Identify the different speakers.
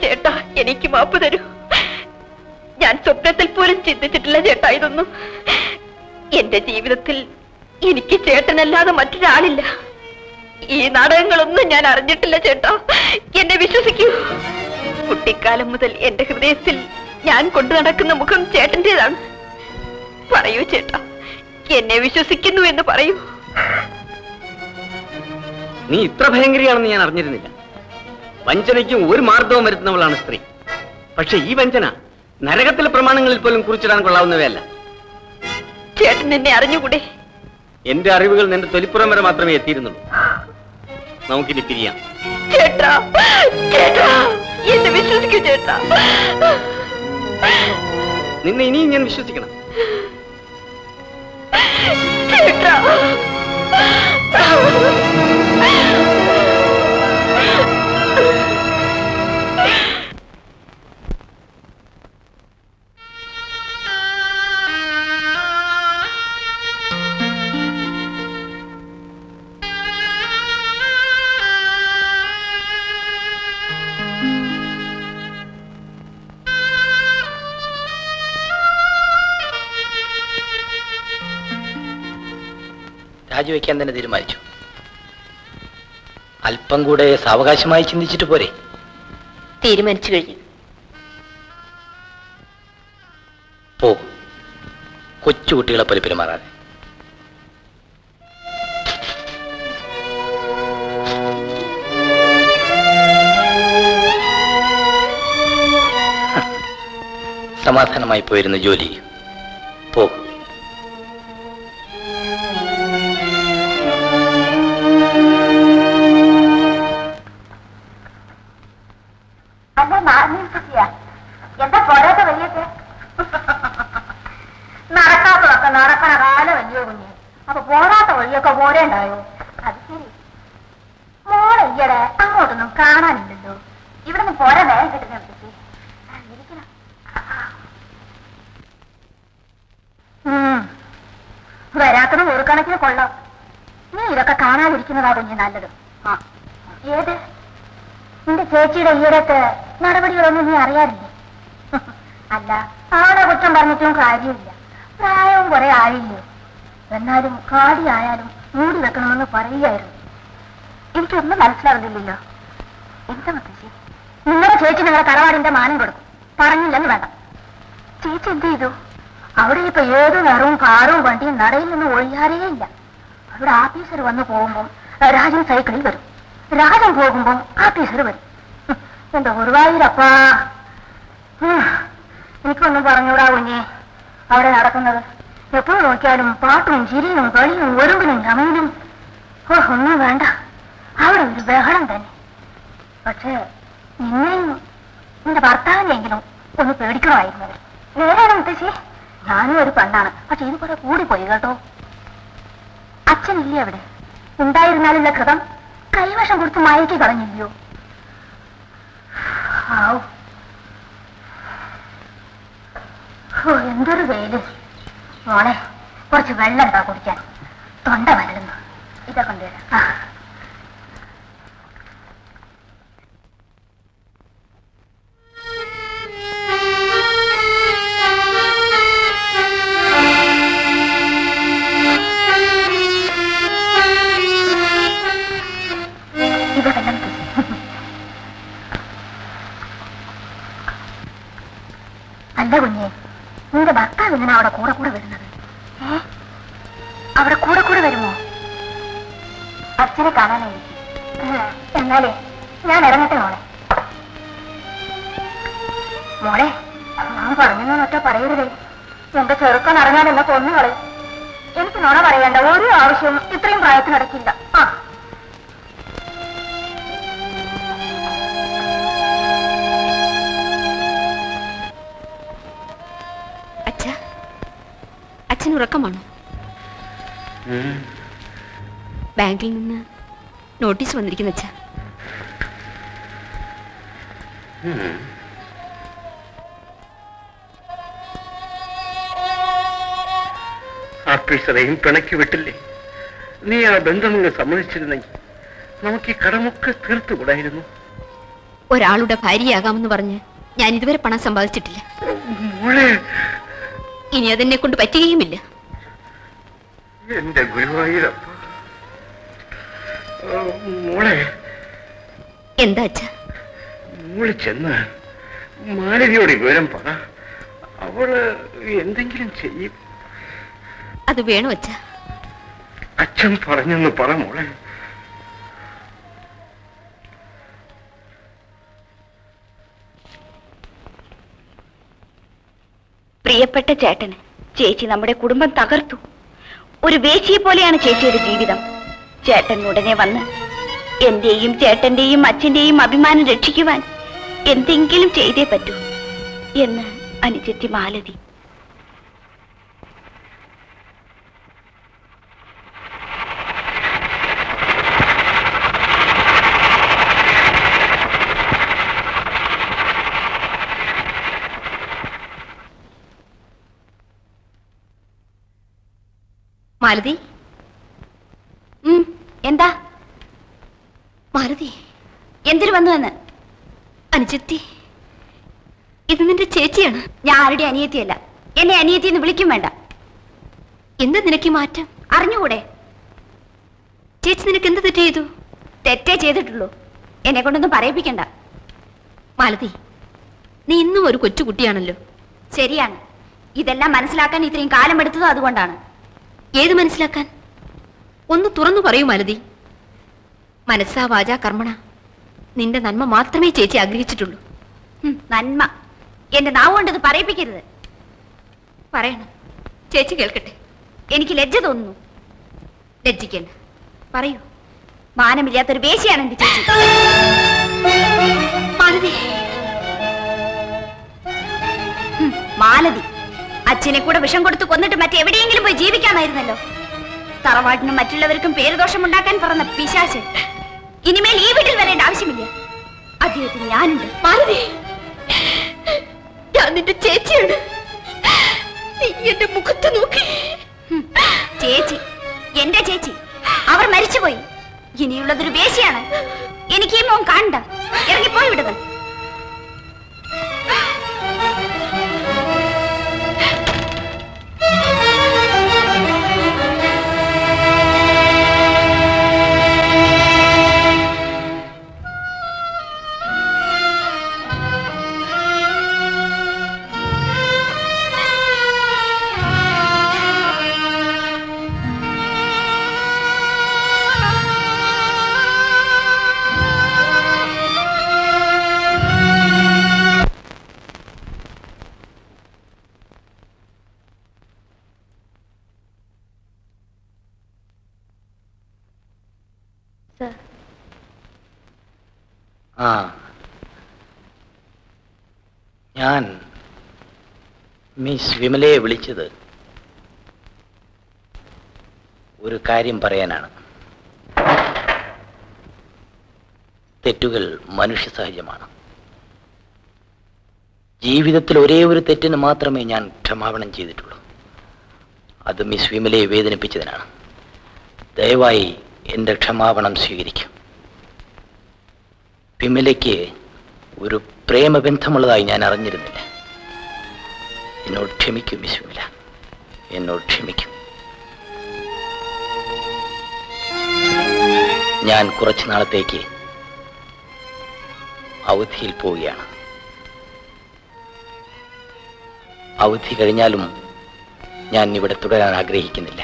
Speaker 1: ചേട്ടാ, എനിക്ക് മാപ്പ് തരൂ. ഞാൻ സ്വപ്നത്തിൽ പോലും ചിന്തിച്ചിട്ടില്ല ചേട്ടാ ഇതൊന്നും. എന്റെ ജീവിതത്തിൽ എനിക്ക് ചേട്ടനല്ലാതെ മറ്റൊരാളില്ല. ഈ നാടകങ്ങളൊന്നും ഞാൻ അറിഞ്ഞിട്ടില്ല ചേട്ടാ, എന്നെ വിശ്വസിക്കൂ. കുട്ടിക്കാലം മുതൽ എന്റെ ഹൃദയത്തിൽ ഞാൻ കൊണ്ടു നടക്കുന്ന മുഖം ചേട്ടന്റേതാണ്. പറയൂ ചേട്ടാ, എന്നെ വിശ്വസിക്കുന്നു എന്ന് പറയൂ.
Speaker 2: നീ ഇത്ര ഭയങ്കരിയാണെന്ന് ഞാൻ അറിഞ്ഞിരുന്നില്ല. വഞ്ചനയ്ക്കും ഒരു മാർദ്ദവും വരുത്തുന്നവളാണ് സ്ത്രീ. പക്ഷെ ഈ വഞ്ചന നരകത്തിലെ പ്രമാണങ്ങളിൽ പോലും കുറിച്ചിടാൻ കൊള്ളാവുന്നവയല്ല.
Speaker 1: ചേട്ടൻ എന്നെ അറിഞ്ഞുകൂടെ?
Speaker 2: എന്റെ അറിവുകൾ നിന്റെ തൊലിപ്പുറം വരെ മാത്രമേ എത്തിയിരുന്നുള്ളൂ. നമുക്കിനി പിരിയാം.
Speaker 1: ചേട്ടാ, ചേട്ടാ, എന്നെ വിശ്വസിക്കൂ ചേട്ടാ.
Speaker 2: നിന്നെ ഇനിയും ഞാൻ വിശ്വസിക്കണം.
Speaker 1: ചേട്ടാ,
Speaker 3: രാജിവെക്കാൻ തന്നെ തീരുമാനിച്ചു. അല്പം കൂടെ സാവകാശമായി ചിന്തിച്ചിട്ട് പോരെ?
Speaker 1: തീരുമാനിച്ചു കഴിഞ്ഞു.
Speaker 3: പോ, കൊച്ചുകുട്ടികളെ പോലെ പെരുമാറാതെ. സമാധാനമായി പോയിരുന്ന ജോലി പോകും.
Speaker 4: എന്താ പോരാത്ത വഴിയൊക്കെ? നടക്കാത്തതൊക്കെ നടക്കണ കാലം വലിയ കുഞ്ഞ്. അപ്പൊ പോരാത്ത വഴിയൊക്കെ പോരേണ്ടായോ? അത് ശരി. മോളെ ഈയിടെ അങ്ങോട്ടൊന്നും കാണാനില്ലല്ലോ. ഇവിടെ നിന്ന് പോരാ വേഗം കിട്ടുന്ന വരാത്തതും ഒരു കണക്കിന് കൊള്ളാം. നീ ഇതൊക്കെ കാണാതിരിക്കുന്നതാ കുഞ്ഞ് നല്ലത്. ആ, ഏത് നിന്റെ ചേച്ചിയുടെ ഈയിടത്ത് നടപടികളൊന്നും നീ അറിയാറില്ലേ? അല്ല, ആളെ കുറ്റം പറഞ്ഞിട്ടും കാര്യമില്ല. പ്രായവും കുറെ ആയില്ലേ. എന്നാലും കാടിയായാലും മൂടി വെക്കണമെന്ന് പറയുകയായിരുന്നു. എനിക്കൊന്നും മനസ്സിലാവുന്നില്ലല്ലോ. എന്താ മുത്തശ്ശി? നിങ്ങളുടെ ചേച്ചി നിങ്ങളുടെ തറവാടിന്റെ മാനം കൊടുക്കും. പറഞ്ഞില്ലെന്ന് വേണ്ട. ചേച്ചി എന്ത് ചെയ്തു? അവിടെ ഇപ്പൊ ഏത് നിറവും കാറും വണ്ടിയും നടയിൽ നിന്ന് ഒഴിയാറേ ഇല്ല. അവിടെ ആഫീസർ വന്ന് പോകുമ്പം രാജൻ സൈക്കിളിൽ വരും. രാജൻ പോകുമ്പം ആഫീസർ വരും. എന്താ ഗുരുവായൂരപ്പാ, എനിക്കൊന്നും പറഞ്ഞൂടാ കുഞ്ഞേ. അവിടെ നടക്കുന്നത് എപ്പോഴും നോക്കിയാലും പാട്ടും ചിരിയും കളിയും ഒരുമ്പിനും ചമയിലും. ഒന്നും വേണ്ട, അവിടെ ഒരു ബഹളം തന്നെ. പക്ഷേ നിന്നെയും നിന്റെ ഭർത്താവിനെങ്കിലും ഒന്ന് പേടിക്കണമായിരുന്നത്. നേരാണ് മുത്തശ്ശി, ഞാനും ഒരു പെണ്ണാണ്. പക്ഷെ ഇത് കുറെ കൂടിപ്പോയി കേട്ടോ. അച്ഛനില്ലേ അവിടെ? ഉണ്ടായിരുന്നാലുള്ള കൃതം കൈവശം കൊടുത്ത് മയക്കി കളഞ്ഞില്ലയോ? ആവൂ, എന്തൊരു വെയില്. മോളെ, കുറച്ച് വെള്ളം എന്താ കുടിക്കാൻ? തൊണ്ട വരളുന്നു. ഇതൊക്കെ കൊണ്ടുവരാം. അല്ല കുഞ്ഞെ, നിന്റെ ഭർത്താവ് ഇങ്ങനെ അവിടെ കൂടെ കൂടെ വരുന്നത്? അവിടെ കൂടെ കൂടെ വരുമോ? അച്ഛനെ കാണാനായി. എന്നാലേ ഞാൻ ഇറങ്ങട്ടെ മോളെ. മോളെ, ഞാൻ പറഞ്ഞൊന്നൊറ്റ പറയരുതേ. എന്റെ ചെറുക്കൻ അറിഞ്ഞാൽ എന്നെ കൊന്നുകളയും. എനിക്ക് നുണ പറയേണ്ട ഒരു ആവശ്യവും ഇത്രയും പ്രായത്തിൽ നടക്കില്ല. ആ,
Speaker 1: അച്ഛൻ ഉറക്കമാണോ? ബാങ്കിൽ നിന്ന് നോട്ടീസ് വന്നിരിക്കുന്ന അച്ഛാ.
Speaker 5: ആഫീസറെയും പിണക്കി വിട്ടില്ലേ? നീ ആ ബന്ധമങ്ങ് സമ്മതിച്ചിരുന്നെങ്കിൽ നമുക്ക് ഈ കടമൊക്കെ തീർത്തുകൂടായിരുന്നു.
Speaker 1: ഒരാളുടെ ഭാര്യയാകാമെന്ന് പറഞ്ഞ് ഞാൻ ഇതുവരെ പണം സമ്പാദിച്ചിട്ടില്ല.
Speaker 5: മോളെ,
Speaker 1: ഇനി അതെന്നെ കൊണ്ട് പറ്റുകയുമില്ല.
Speaker 5: എന്റെ ഗുരുവായൂരപ്പ. മോളെ,
Speaker 1: എന്താ അച്ഛാ?
Speaker 5: മോള് ചെന്ന് മാലതിയോട് വിവരം പറ. അവള് എന്തെങ്കിലും ചെയ്യും.
Speaker 1: അത് വേണോ അച്ഛാ?
Speaker 5: അച്ഛൻ പറഞ്ഞെന്ന് പറ മോളെ.
Speaker 4: പ്രിയപ്പെട്ട ചേട്ടന്, ചേച്ചി നമ്മുടെ കുടുംബം തകർത്തു. ഒരു വേശ്യയെ പോലെയാണ് ചേച്ചിയുടെ ജീവിതം. ചേട്ടൻ ഉടനെ വന്ന് എന്റെയും ചേട്ടന്റെയും അച്ഛന്റെയും അഭിമാനം രക്ഷിക്കുവാൻ എന്തെങ്കിലും ചെയ്തേ പറ്റൂ എന്ന് അനുജത്തി മാലതി.
Speaker 1: മാലതി,
Speaker 4: എന്താ
Speaker 1: മാലതി,
Speaker 4: എന്തിനു വന്നു എന്ന്?
Speaker 1: അനുജത്തി, ഇത് നിന്റെ ചേച്ചിയാണ്.
Speaker 4: ഞാൻ ആരുടെ അനിയത്തിയല്ല. എന്നെ അനിയത്തി എന്ന് വിളിക്കും വേണ്ട.
Speaker 1: എന്താ നിനക്ക് ഈ മാറ്റം?
Speaker 4: അറിഞ്ഞുകൂടെ?
Speaker 1: ചേച്ചി നിനക്ക് എന്ത് തെറ്റ് ചെയ്തു?
Speaker 4: തെറ്റേ ചെയ്തിട്ടുള്ളൂ. എന്നെ കൊണ്ടൊന്നും പറയിപ്പിക്കണ്ട.
Speaker 1: മാലതി, നീ ഇന്നും ഒരു കൊച്ചുകുട്ടിയാണല്ലോ.
Speaker 4: ശരിയാണ്. ഇതെല്ലാം മനസ്സിലാക്കാൻ ഇത്രയും കാലം എടുത്തത് അതുകൊണ്ടാണ്.
Speaker 1: ഏത് മനസ്സിലാക്കാൻ? ഒന്ന് തുറന്നു പറയൂ മാലതി. മനസ്സാ വാചാ കർമ്മണ നിന്റെ നന്മ മാത്രമേ ചേച്ചി ആഗ്രഹിച്ചിട്ടുള്ളൂ.
Speaker 4: നന്മ എന്റെ നാവ് കൊണ്ടത് പറയിപ്പിക്കരുത്.
Speaker 1: പറയണം, ചേച്ചി കേൾക്കട്ടെ.
Speaker 4: എനിക്ക് ലജ്ജ തോന്നുന്നു.
Speaker 1: ലജ്ജിക്കണ്ട, പറയൂ.
Speaker 4: മാനമില്ലാത്തൊരു വേശ്യയാണ് എന്റെ ചേച്ചി.
Speaker 1: മാലതി,
Speaker 4: മാലതി അച്ഛനെ കൂടെ വിഷം കൊടുത്ത് കൊന്നിട്ട് മറ്റെവിടെയെങ്കിലും പോയി ജീവിക്കാമായിരുന്നല്ലോ. തറവാട്ടിനും മറ്റുള്ളവർക്കും പേരുദോഷമുണ്ടാക്കാൻ പറഞ്ഞ പിശാച് ഇനിമേൽ ഈ വീട്ടിൽ വരേണ്ട ആവശ്യമില്ല. അദ്ദേഹത്തിന് ഞാനുണ്ട്.
Speaker 1: മാലതി, ഞാൻ നിന്റെ ചേച്ചിയാണ്. നീ എന്റെ മുഖത്ത് നോക്കി.
Speaker 4: ചേച്ചി, എന്റെ ചേച്ചി, അവർ മരിച്ചുപോയി. ഇനിയുള്ളതൊരു വേശ്യയാണ്. എനിക്ക് ഈ മോൻ കാണണ്ട. ഇറങ്ങിപ്പോയി വിടുന്നത്.
Speaker 3: ആ, ഞാൻ മിസ് വിമലയെ വിളിച്ചത് ഒരു കാര്യം പറയാനാണ്. തെറ്റുകൾ മനുഷ്യ സഹജമാണ്. ജീവിതത്തിൽ ഒരേ ഒരു തെറ്റിന് മാത്രമേ ഞാൻ ക്ഷമാപണം ചെയ്തിട്ടുള്ളൂ. അത് മിസ് വിമലയെ വേദനിപ്പിച്ചതിനാണ്. ദയവായി എൻ്റെ ക്ഷമാപണം സ്വീകരിക്കും. വിമലയ്ക്ക് ഒരു പ്രേമബന്ധമുള്ളതായി ഞാൻ അറിഞ്ഞിരുന്നില്ല. എന്നോട് ക്ഷമിക്കൂ മിസ് വിമല, എന്നോട് ക്ഷമിക്കൂ. ഞാൻ കുറച്ചു നാളത്തേക്ക് അവധിയിൽ പോവുകയാണ്. അവധി കഴിഞ്ഞാലും ഞാൻ ഇവിടെ തുടരാൻ ആഗ്രഹിക്കുന്നില്ല.